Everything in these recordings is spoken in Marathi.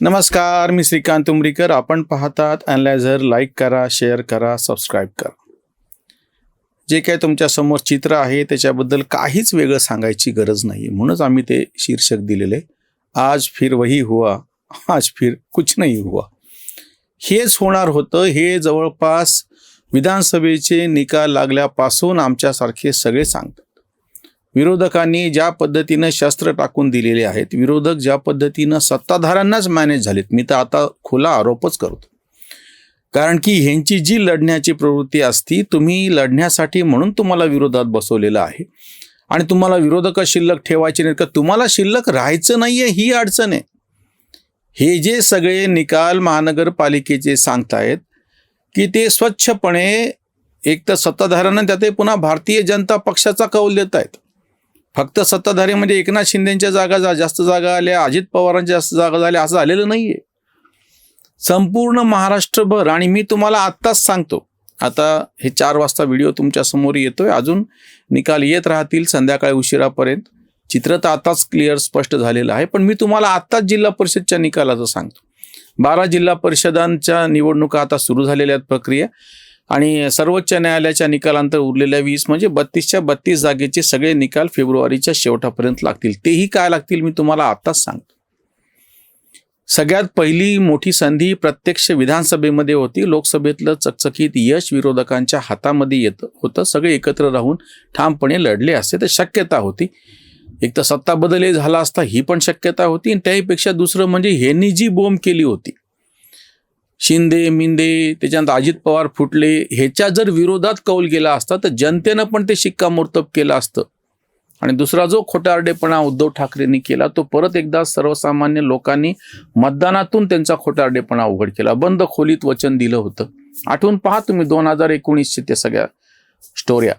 नमस्कार, मी श्रीकांत उमरीकर. आपण पाहतात अॅनालायझर. लाईक करा, शेअर करा, सबस्क्राईब करा. जे काय तुमच्यासमोर चित्र आहे त्याच्याबद्दल काहीच वेगळं सांगायची गरज नाही, म्हणूनच आम्ही ते शीर्षक दिलेले. आज फिर वही हुआ, आज फिर कुछ नहीं हुआ. हेच होणार होतं. हे जवळपास विधानसभेचे निकाल लागल्यापासून आमच्यासारखे सगळे सांगतात. विरोधकांनी ज्या पद्धतीनं शस्त्र टाकून दिलेले आहेत, विरोधक ज्या पद्धतीनं सत्ताधाऱ्यांनाच मॅनेज झालेत, मी तर आता खुला आरोपच करतो. कारण की ह्यांची जी लढण्याची प्रवृत्ती असती, तुम्ही लढण्यासाठी म्हणून तुम्हाला विरोधात बसवलेलं आहे आणि तुम्हाला विरोधक शिल्लक ठेवायचे नाहीत का? तुम्हाला शिल्लक राहायचं नाहीये, ही अडचण आहे. हे जे सगळे निकाल महानगरपालिकेचे सांगतायत की ते स्वच्छपणे एक तर सत्ताधाऱ्यांना त्यात पुन्हा भारतीय जनता पक्षाचा कौल देत आहेत. फक्त सत्ताधारी म्हणजे एकनाथ शिंदेच्या जास्त जागा आल्या, अजित पवारांच्या जास्त जागा झाल्या, असं झालेलं नाहीये. संपूर्ण महाराष्ट्रभर. आणि मी तुम्हाला आत्ताच सांगतो, आता हे 4 वाजता व्हिडिओ तुमच्या समोर येतोय, अजून निकाल येत राहतील संध्याकाळी उशिरापर्यंत. चित्र तर आताच क्लिअर स्पष्ट झालेलं आहे, पण मी तुम्हाला आत्ताच जिल्हा परिषदच्या निकालाचं सांगतो. 12 जिल्हा परिषदांच्या निवडणुका आता सुरू झालेल्या आहेत प्रक्रिया, आणि सर्वोच्च न्यायालयाच्या निकालानंतर उरलेल्या 20 म्हणजे 32च्या 32 जागेचे सगळे निकाल फेब्रुवारीच्या शेवटापर्यंत लागतील. तेही काय लागतील मी तुम्हाला आताच सांगतो. सगळ्यात पहिली मोठी संधी प्रत्यक्ष विधानसभेमध्ये होती. लोकसभेतलं चकचकीत यश विरोधकांच्या हातामध्ये होतं. सगळे एकत्र राहून ठामपणे लढले असते तर शक्यता होती. एक तर सत्ता बदलही झाला असता, ही पण शक्यता होती. आणि त्याहीपेक्षा दुसरं म्हणजे ह्यांनी जी बोंब केली होती, शिंदे मिंदे, त्याच्यानंतर अजित पवार फुटले, ह्याच्या जर विरोधात कौल गेला असता तर जनतेनं पण ते शिक्कामोर्तब केलं असतं. आणि दुसरा जो खोटारडेपणा उद्धव ठाकरेंनी केला, तो परत एकदा सर्वसामान्य लोकांनी मतदानातून त्यांचा खोटारडेपणा उघड केला. बंद खोलीत वचन दिलं होतं. आठवून पहा तुम्ही 2019चे ते सगळ्या स्टोऱ्या.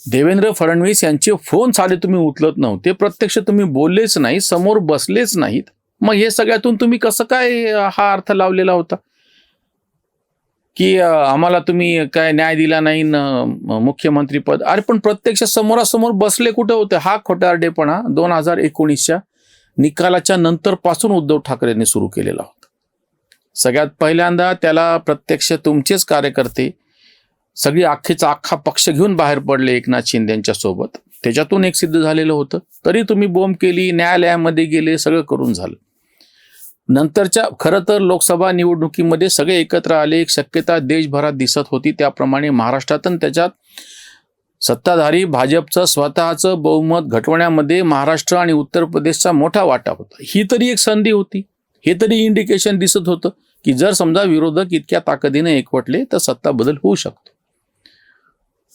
देवेंद्र फडणवीस यांचे फोन साधे तुम्ही उचलत नव्हते, प्रत्यक्ष तुम्ही बोललेच नाही, समोर बसलेच नाहीत. मग हे सगळ्यातून तुम्ही कसं काय हा अर्थ लावलेला होता की आम्हाला तुम्ही काय न्याय दिला नाही मुख्यमंत्री पद? अरे पण प्रत्यक्ष समोरासमोर बसले कुठे होते? हा खोटारडेपणा 2019च्या निकालाच्या नंतर पासून उद्धव ठाकरेंनी सुरू केलेला होता. सगळ्यात पहिल्यांदा त्याला प्रत्यक्ष तुमचेच कार्यकर्ते सगळी अख्खा पक्ष घेऊन बाहेर पडले एकनाथ शिंदेच्या सोबत. त्याच्यातून एक सिद्ध झालेलं होतं. तरी तुम्ही बोंब केली, न्यायालयामध्ये गेले, सगळं करून झालं. नंतरच्या खरं तर लोकसभा निवडणुकीमध्ये सगळे एकत्र आले. एक शक्यता देशभरात दिसत होती, त्याप्रमाणे महाराष्ट्रात त्याच्यात सत्ताधारी भाजपचं स्वतःचं बहुमत घटवण्यामध्ये महाराष्ट्र आणि उत्तर प्रदेशचा मोठा वाटा होता. ही तरी एक संधी होती. हे तरी इंडिकेशन दिसत होतं की जर समजा विरोधक इतक्या ताकदीने एकवटले तर सत्ता बदल होऊ शकतो.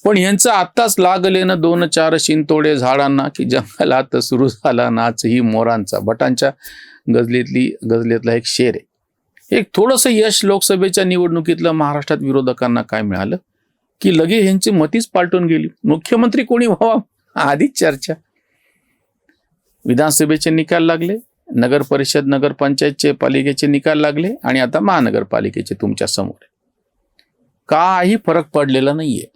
पण यांचं आत्ताच लागलेनं 2-4 शिंतोडे झाडांना की जंगलात सुरू झाला नाच ही मोरांचा, भटांच्या गजलेतला एक शेर आहे. एक थोडंसं यश लोकसभेच्या निवडणुकीतलं महाराष्ट्रात विरोधकांना काय मिळालं की लगे ह्यांची मतीच पालटून गेली. मुख्यमंत्री कोणी व्हावा आधीच चर्चा. विधानसभेचे निकाल लागले, नगर परिषद नगरपंचायतचे पालिकेचे निकाल लागले, आणि आता महानगरपालिकेचे तुमच्या समोर. काही फरक पडलेला नाहीये.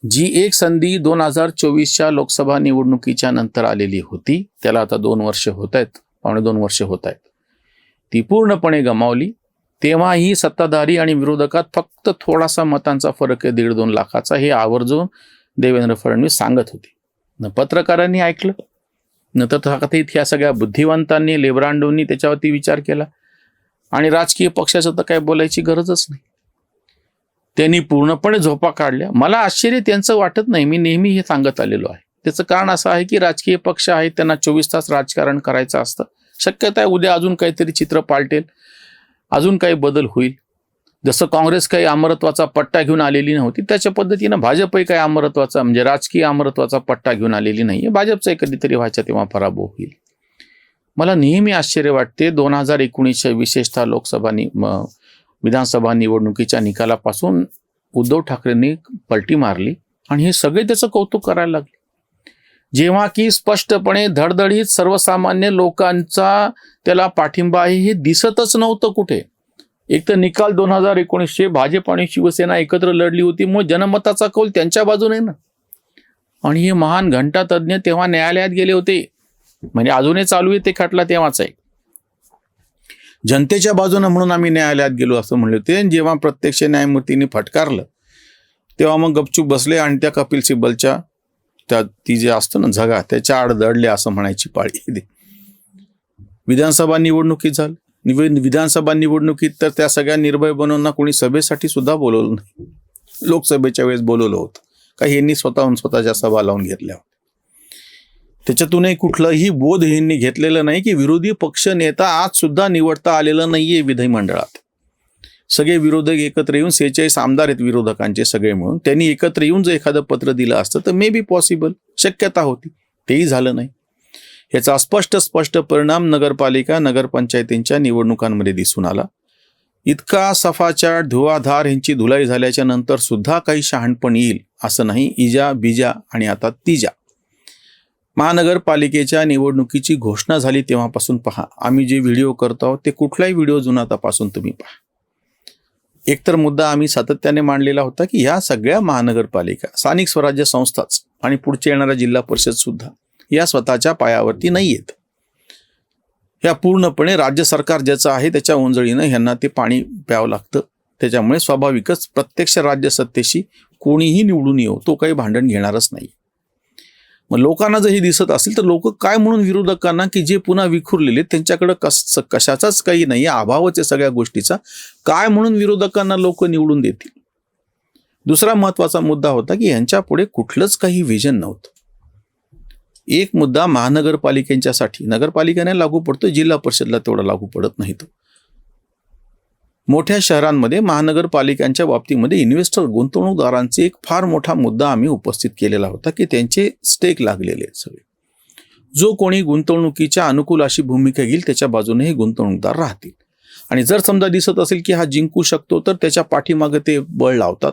जी एक संधी 2024च्या लोकसभा निवडणुकीच्या नंतर आलेली होती, त्याला आता 2 वर्ष होत आहेत, 2.25 वर्ष होत आहेत, ती पूर्णपणे गमावली. तेव्हाही सत्ताधारी आणि विरोधकात फक्त थोडासा मतांचा फरक आहे, 1.5-2 लाखाचा. हे आवर्जून देवेंद्र फडणवीस सांगत होते. न पत्रकारांनी ऐकलं, न तथाकथित ह्या सगळ्या बुद्धिवंतांनी, लेब्रांडोंनी त्याच्यावरती विचार केला. आणि राजकीय पक्षाचं तर काय बोलायची गरजच नाही. त्यांनी पूर्णपणे झोपा काढल्या. मला आश्चर्य त्यांचं वाटत नाही. मी नेहमी हे सांगत आलेलो आहे. त्याचं कारण असं आहे की राजकीय पक्ष आहेत, त्यांना 24 तास राजकारण करायचं असतं. शक्यता आहे उद्या अजून काहीतरी चित्र पालटेल, अजून काही बदल होईल. जसं काँग्रेस काही अमरत्वाचा पट्टा घेऊन आलेली नव्हती, त्याच्या पद्धतीनं भाजपही काही अमरत्वाचा म्हणजे राजकीय अमरत्वाचा पट्टा घेऊन आलेली नाहीये. भाजपचा कधीतरी व्हायचा तेव्हा पराभव होईल. मला नेहमी आश्चर्य वाटते 2019च्या विशेषतः विधानसभा निवडणुकीच्या निकालापासून उद्धव ठाकरेंनी पलटी मारली आणि हे सगळे त्याचं कौतुक करायला लागले. जेव्हा की स्पष्टपणे धडधडीत सर्वसामान्य लोकांचा त्याला पाठिंबा आहे हे दिसतच नव्हतं कुठे. एक तर निकाल 2019चे भाजप आणि शिवसेना एकत्र लढली होती, मग जनमताचा कौल त्यांच्या बाजूने ना. आणि हे महान घंटा तज्ञ तेव्हा न्यायालयात गेले होते, म्हणजे अजूनही चालू आहे ते खटला तेव्हाच आहे. जनतेच्या बाजूनं म्हणून आम्ही न्यायालयात गेलो असं म्हणले होते. आणि जेव्हा प्रत्यक्ष न्यायमूर्तींनी फटकारलं तेव्हा मग गपचूप बसले आणि त्या कपिल सिब्बलच्या ती जे असतं ना झगा त्याच्या आड दडले असं म्हणायची पाळी येते. विधानसभा निवडणुकीत झालं. विधानसभा निवडणुकीत तर त्या सगळ्या निर्भय बनवून कोणी सभेसाठी सुद्धा बोलवलं नाही. लोकसभेच्या वेळेस बोलवलं होतं का यांनी स्वतःहून स्वतःच्या सभा लावून घेतल्या. त्याच्यातूनही कुठलंही बोध यांनी घेतलेलं नाही की विरोधी पक्ष नेता आज सुद्धा निवडता आलेला नाहीये विधिमंडळात. सगळे विरोधक एकत्र येऊन 46 आमदार आहेत विरोधकांचे सगळे म्हणून, त्यांनी एकत्र येऊन जर एखादं पत्र दिलं असतं तर मे बी पॉसिबल, शक्यता होती. तेही झालं नाही. याचा स्पष्ट परिणाम नगरपालिका नगरपंचायतींच्या निवडणुकांमध्ये दिसून आला. इतका सफाचाट धुवाधार यांची धुलाई झाल्याच्या नंतर सुद्धा काही शहाणपण येईल असं नाही. इजा बिजा आणि आता तिजा. महानगरपालिकेच्या निवडणुकीची घोषणा झाली तेव्हापासून पहा, आम्ही जे व्हिडिओ करतो आहोत ते कुठलाही व्हिडिओ जुना तपासून तुम्ही पहा. एकतर मुद्दा आम्ही सातत्याने मांडलेला होता की ह्या सगळ्या महानगरपालिका, स्थानिक स्वराज्य संस्थाच आणि पुढचे येणारा जिल्हा परिषद सुद्धा या स्वतःच्या पायावरती नाही आहेत. ह्या पूर्णपणे राज्य सरकार ज्याचं आहे त्याच्या ओंजळीनं ह्यांना ते पाणी प्यावं लागतं. त्याच्यामुळे स्वाभाविकच प्रत्यक्ष राज्य सत्तेशी कोणीही निवडून येऊ तो काही भांडण घेणारच नाही. मग लोकांना जर हे दिसत असेल तर लोक काय म्हणून विरोधकांना की जे पुन्हा विखुरलेले त्यांच्याकडे कशाचाच काही नाही, अभावच आहे सगळ्या गोष्टीचा, काय म्हणून विरोधकांना लोक निवडून देतील. दुसरा महत्वाचा मुद्दा होता की यांच्या पुढे कुठलंच काही विजन नव्हतं. एक मुद्दा महानगरपालिकेच्यासाठी नगरपालिकेने लागू पडतो, जिल्हा परिषदला तेवढा लागू पडत नाही. तो मोठ्या शहरांमध्ये महानगरपालिकांच्या बाबतीमध्ये इन्व्हेस्टर गुंतवणूकदारांचे एक फार मोठा मुद्दा आम्ही उपस्थित केलेला होता की त्यांचे स्टेक लागलेले आहेत सगळे. जो कोणी गुंतवणुकीच्या अनुकूल अशी भूमिका घेईल त्याच्या बाजूने हे गुंतवणूकदार राहतील. आणि जर समजा दिसत असेल की हा जिंकू शकतो तर त्याच्या पाठीमागे ते बळ लावतात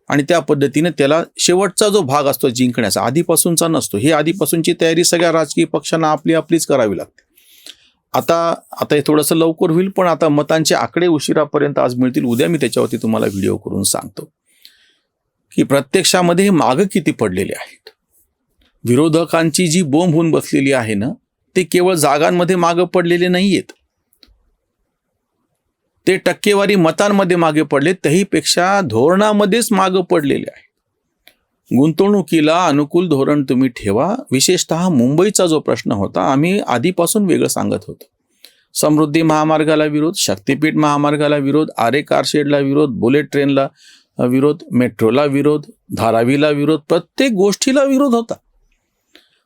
आणि त्या पद्धतीने त्याला शेवटचा जो भाग असतो जिंकण्याचा, आधीपासूनचा नसतो. ही आधीपासूनची तयारी सगळ्या राजकीय पक्षांना आपलीच करावी लागते. आता हे थोडंसं लवकर होईल, पण आता मतांचे आकडे उशिरापर्यंत आज मिळतील. उद्या मी त्याच्यावरती तुम्हाला व्हिडिओ करून सांगतो की प्रत्यक्षामध्ये हे मागं किती पडलेले आहेत. विरोधकांची जी बोंब होऊन बसलेली आहे ना, ते केवळ जागांमध्ये मागं पडलेले नाही आहेत, ते टक्केवारी मतांमध्ये मागे पडले, त्याहीपेक्षा धोरणामध्येच मागं पडलेले आहे. गुंतवणुकीला अनुकूल धोरण तुम्ही ठेवा. विशेषतः मुंबईचा जो प्रश्न होता आम्ही आधीपासून वेगळं सांगत होतो. समृद्धी महामार्गाला विरोध, शक्तिपीठ महामार्गाला विरोध, आरे कारशेडला विरोध, बुलेट ट्रेनला विरोध, मेट्रोला विरोध, धारावीला विरोध, प्रत्येक गोष्टीला विरोध होता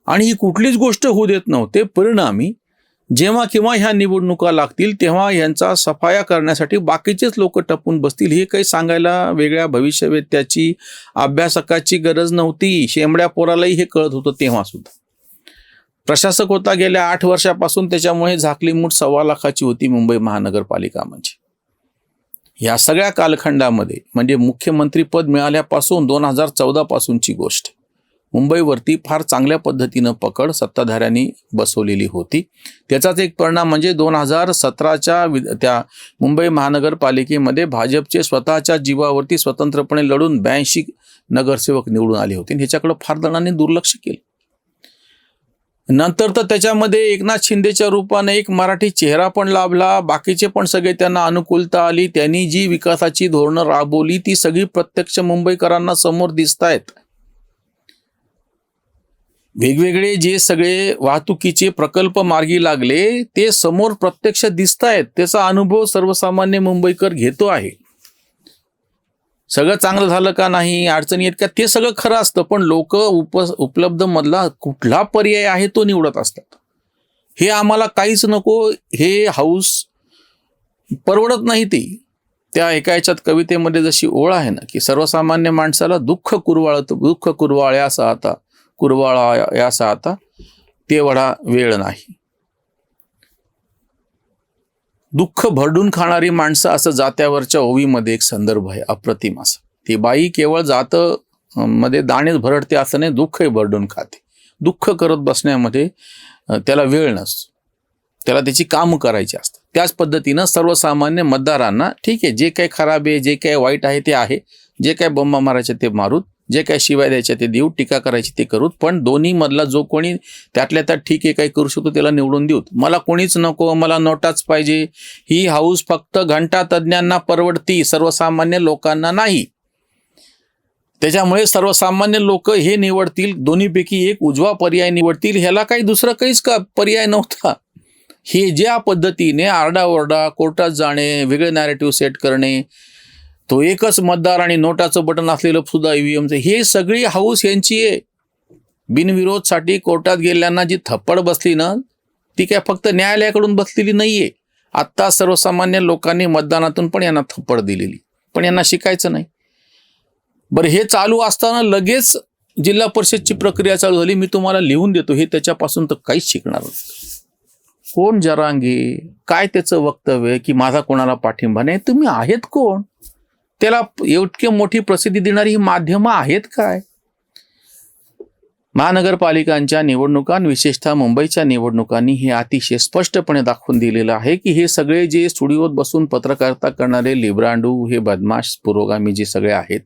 आणि ही कुठलीच गोष्ट होऊ देत नव्हते. परिणामी जेव्हा केव्हा ह्या निवडणुका लागतील तेव्हा यांचा सफाया करण्यासाठी बाकीचेच लोक टपून बसतील. हे काही सांगायला वेगळ्या भविष्यवेत्याची अभ्यासकाची गरज नव्हती. शेंबड्या पोरालाही हे कळत होतं तेव्हा सुद्धा. प्रशासक होता गेल्या 8 वर्षापासून, त्याच्यामुळे झाकली मूठ 1.25 लाखाची होती मुंबई महानगरपालिका. म्हणजे या सगळ्या कालखंडामध्ये म्हणजे मुख्यमंत्री पद मिळाल्यापासून 2014 पासूनची गोष्ट, मुंबईवरती फार चांगल्या पद्धतीनं पकड सत्ताधाऱ्यांनी बसवलेली होती. त्याचाच एक परिणाम म्हणजे 2017च्या त्या मुंबई महानगरपालिकेमध्ये भाजपचे स्वतःच्या जीवावरती स्वतंत्रपणे लढून 82 नगरसेवक निवडून आले होते. ह्याच्याकडे फार जणांनी दुर्लक्ष केलं. नंतर तर त्याच्यामध्ये एकनाथ शिंदेच्या रूपाने एक मराठी चेहरा पण लाभला. बाकीचे पण सगळे त्यांना अनुकूलता आली. त्यांनी जी विकासाची धोरणं राबवली ती सगळी प्रत्यक्ष मुंबईकरांना समोर दिसत आहेत. वेगवेगळे जे सगळे वाहतुकीचे प्रकल्प मार्गी लागले ते समोर प्रत्यक्ष दिसत आहेत. त्याचा अनुभव सर्वसामान्य मुंबईकर घेतो आहे. सगळं चांगलं झालं का नाही, अडचणी आहेत का, ते सगळं खरं असतं, पण लोक उपलब्ध मधला कुठला पर्याय आहे तो निवडत असतात. हे आम्हाला काहीच नको, हे हाऊस परवडत नाही. ते त्या एका याच्यात कवितेमध्ये जशी ओळ आहे ना की सर्वसामान्य माणसाला दुःख कुरवाळ्यासा आता कुरवाळा यासा आता तेवढा वेळ नाही. दुःख भरडून खाणारी माणसं असं जात्यावरच्या ओवीमध्ये एक संदर्भ आहे अप्रतिम असा. ती बाई केवळ जात मध्ये दाणे भरडते असं नाही, दुःखही भरडून खाते. दुःख करत बसण्यामध्ये त्याला वेळ नसतो, त्याला त्याची कामं करायची असतात. त्याच पद्धतीनं सर्वसामान्य मतदारांना ठीक आहे, जे काही खराब आहे जे काही वाईट आहे ते आहे, जे काही बंब मारायचे ते मारूत, जे काय शिवाय द्यायच्या ते देऊ, टीका करायची ते करू, पण दोन्ही मधला जो कोणी त्यातल्या त्यात ठीक आहे काही करू शकतो त्याला निवडून देऊ. मला कोणीच नको, मला नोटाच पाहिजे, ही हाऊस फक्त घंटा तज्ज्ञांना परवडती, सर्वसामान्य लोकांना नाही. त्याच्यामुळे सर्वसामान्य लोक हे निवडतील, दोन्हीपैकी एक उजवा पर्याय निवडतील. ह्याला काही दुसरं काहीच का पर्याय नव्हता. हे ज्या पद्धतीने आरडाओरडा, कोर्टात जाणे, वेगळे नॅरेटिव्ह सेट करणे, तो एकच मतदार आणि नोटाचं बटन असलेलं सुद्धा ईव्हीएमचं, हे सगळी हाऊस यांची आहे. बिनविरोधसाठी कोर्टात गेल्यांना जी थप्पड बसली ना, ती काय फक्त न्यायालयाकडून बसलेली नाहीये. आत्ता सर्वसामान्य लोकांनी मतदानातून पण यांना थप्पड दिलेली, पण यांना शिकायचं नाही. बरं, हे चालू असताना लगेच जिल्हा परिषदची प्रक्रिया चालू झाली. मी तुम्हाला लिहून देतो, हे त्याच्यापासून तर काहीच शिकणार नाही. कोण जरांगे, काय त्याचं वक्तव्य की माझा कोणाला पाठिंबा नाही, तुम्ही आहेत कोण? त्याला इतकी मोठी प्रसिद्धी देणारी ही माध्यमं आहेत काय? महानगरपालिकांच्या निवडणुका, विशेषतः मुंबईच्या निवडणुकांनी हे अतिशय स्पष्टपणे दाखवून दिलेलं आहे की हे सगळे जे स्टुडिओत बसून पत्रकारिता करणारे लिब्रांडू, हे बदमाश पुरोगामी जे सगळे आहेत,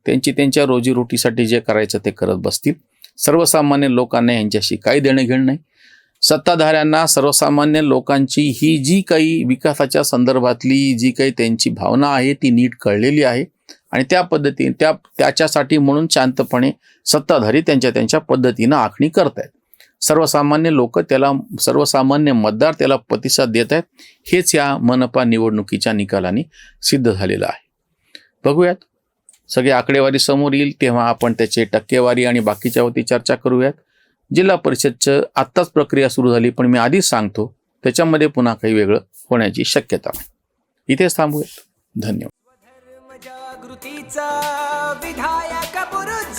त्यांच्या रोजीरोटीसाठी जे करायचं ते करत बसतील. सर्वसामान्य लोकांना यांच्याशी काही देणं घेणं नाही. सत्ताधाऱ्यांना सर्वसामान्य लोकांची ही जी काही विकासाच्या संदर्भातली जी काही त्यांची भावना आहे ती नीट कळलेली आहे आणि त्या पद्धतीने त्याच्यासाठी म्हणून शांतपणे सत्ताधारी त्यांच्या पद्धतीनं आखणी करतायत. सर्वसामान्य लोक त्याला, सर्वसामान्य मतदार त्याला प्रतिसाद देत आहेत. हेच या मनपा निवडणुकीच्या निकालाने सिद्ध झालेलं आहे. बघूयात, सगळी आकडेवारी समोर येईल तेव्हा आपण त्याचे टक्केवारी आणि बाकीच्या वरती चर्चा करूयात. जिल्हा परिषदचं आत्ताच प्रक्रिया सुरू झाली, पण मी आधीच सांगतो त्याच्यामध्ये पुन्हा काही वेगळं होण्याची शक्यता आहे. इथेच थांबूयात. धन्यवाद. जागृतीचा विधायक बुरुज